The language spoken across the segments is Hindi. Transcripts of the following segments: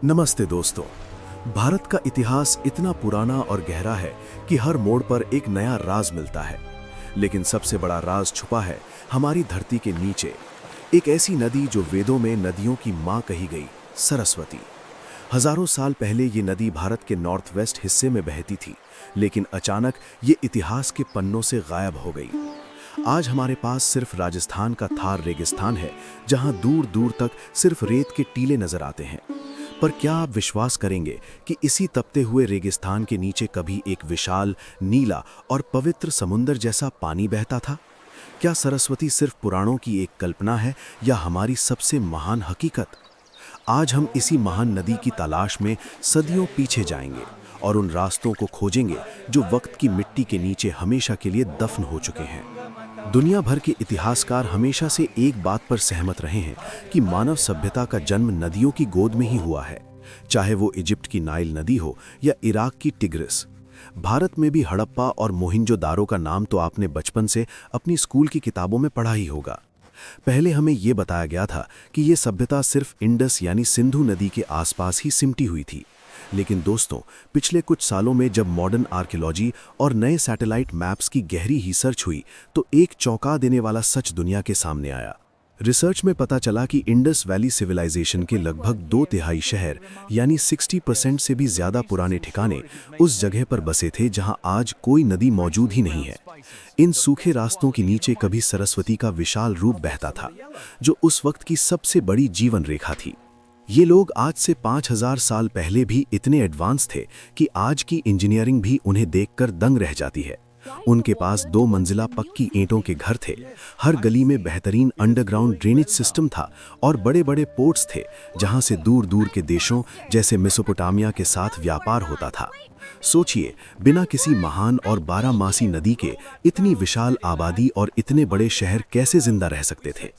नमस्ते दोस्तों। भारत का इतिहास इतना पुराना और गहरा है कि हर मोड़ पर एक नया राज मिलता है। लेकिन सबसे बड़ा राज छुपा है हमारी धरती के नीचे, एक ऐसी नदी जो वेदों में नदियों की मां कही गई, सरस्वती। हजारों साल पहले ये नदी भारत के नॉर्थ वेस्ट हिस्से में बहती थी, लेकिन अचानक ये इतिहास के पन्नों से गायब हो गई। आज हमारे पास सिर्फ राजस्थान का थार रेगिस्तान है, जहां दूर दूर तक सिर्फ रेत के टीले नजर आते हैं। पर क्या आप विश्वास करेंगे कि इसी तपते हुए रेगिस्तान के नीचे कभी एक विशाल, नीला और पवित्र समुंदर जैसा पानी बहता था? क्या सरस्वती सिर्फ पुराणों की एक कल्पना है या हमारी सबसे महान हकीकत? आज हम इसी महान नदी की तलाश में सदियों पीछे जाएंगे और उन रास्तों को खोजेंगे जो वक्त की मिट्टी के नीचे हमेशा के लिए दफन हो चुके हैं। दुनिया भर के इतिहासकार हमेशा से एक बात पर सहमत रहे हैं कि मानव सभ्यता का जन्म नदियों की गोद में ही हुआ है, चाहे वो इजिप्ट की नाइल नदी हो या इराक की टिग्रिस। भारत में भी हड़प्पा और मोहिंजोदारो का नाम तो आपने बचपन से अपनी स्कूल की किताबों में पढ़ा ही होगा। पहले हमें ये बताया गया था कि ये सभ्यता सिर्फ इंडस यानी सिंधु नदी के आसपास ही सिमटी हुई थी। लेकिन दोस्तों, पिछले कुछ सालों में जब मॉडर्न आर्कियोलॉजी और नए सैटेलाइट मैप्स की गहरी रिसर्च हुई, तो एक चौंका देने वाला सच दुनिया के सामने आया। रिसर्च में पता चला कि इंडस वैली सिविलाइजेशन के लगभग 2/3 शहर यानी 60% से भी ज्यादा पुराने ठिकाने उस जगह पर बसे थे जहां आज कोई नदी मौजूद ही नहीं है। इन सूखे रास्तों के नीचे कभी सरस्वती का विशाल रूप बहता था, जो उस वक्त की सबसे बड़ी जीवन रेखा थी। ये लोग आज से 5000 साल पहले भी इतने एडवांस थे कि आज की इंजीनियरिंग भी उन्हें देखकर दंग रह जाती है। उनके पास 2 मंजिला पक्की ईंटों के घर थे, हर गली में बेहतरीन अंडरग्राउंड ड्रेनेज सिस्टम था और बड़े बड़े पोर्ट्स थे जहां से दूर दूर के देशों जैसे मेसोपोटामिया के साथ व्यापार होता था। सोचिए, बिना किसी महान और 12 नदी के इतनी विशाल आबादी और इतने बड़े शहर कैसे जिंदा रह सकते थे?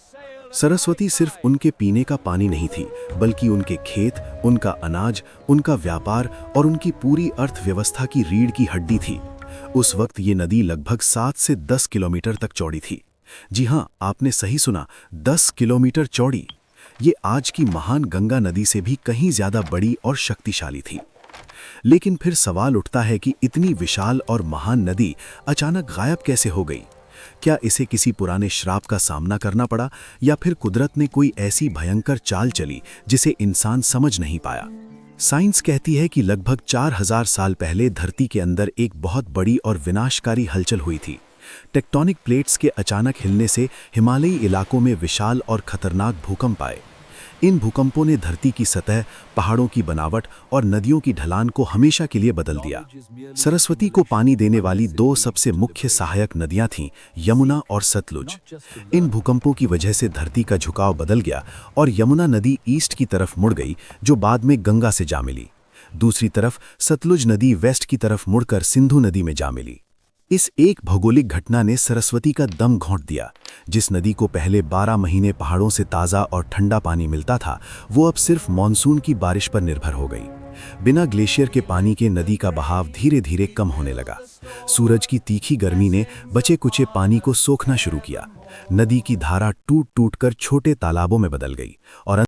सरस्वती सिर्फ उनके पीने का पानी नहीं थी, बल्कि उनके खेत, उनका अनाज, उनका व्यापार और उनकी पूरी अर्थव्यवस्था की रीढ़ की हड्डी थी। उस वक्त ये नदी लगभग 7 से 10 किलोमीटर तक चौड़ी थी। जी हाँ, आपने सही सुना, 10 किलोमीटर चौड़ी। ये आज की महान गंगा नदी से भी कहीं ज्यादा बड़ी और शक्तिशाली थी। लेकिन फिर सवाल उठता है कि इतनी विशाल और महान नदी अचानक गायब कैसे हो गई? क्या इसे किसी पुराने श्राप का सामना करना पड़ा, या फिर कुदरत ने कोई ऐसी भयंकर चाल चली जिसे इंसान समझ नहीं पाया? साइंस कहती है कि लगभग 4000 साल पहले धरती के अंदर एक बहुत बड़ी और विनाशकारी हलचल हुई थी। टेक्टोनिक प्लेट्स के अचानक हिलने से हिमालयी इलाकों में विशाल और खतरनाक भूकंप आए। इन भूकंपों ने धरती की सतह, पहाड़ों की बनावट और नदियों की ढलान को हमेशा के लिए बदल दिया। सरस्वती को पानी देने वाली 2 सबसे मुख्य सहायक नदियां थीं, यमुना और सतलुज। इन भूकंपों की वजह से धरती का झुकाव बदल गया और यमुना नदी ईस्ट की तरफ मुड़ गई, जो बाद में गंगा से जा मिली। दूसरी तरफ सतलुज नदी वेस्ट की तरफ मुड़कर सिंधु नदी में जा मिली। इस एक भौगोलिक घटना ने सरस्वती का दम घोंट दिया। जिस नदी को पहले 12 महीने पहाड़ों से ताज़ा और ठंडा पानी मिलता था, वो अब सिर्फ मानसून की बारिश पर निर्भर हो गई। बिना ग्लेशियर के पानी के नदी का बहाव धीरे धीरे कम होने लगा। सूरज की तीखी गर्मी ने बचे कुचे पानी को सोखना शुरू किया। नदी की धारा टूट टूट कर छोटे तालाबों में बदल गई और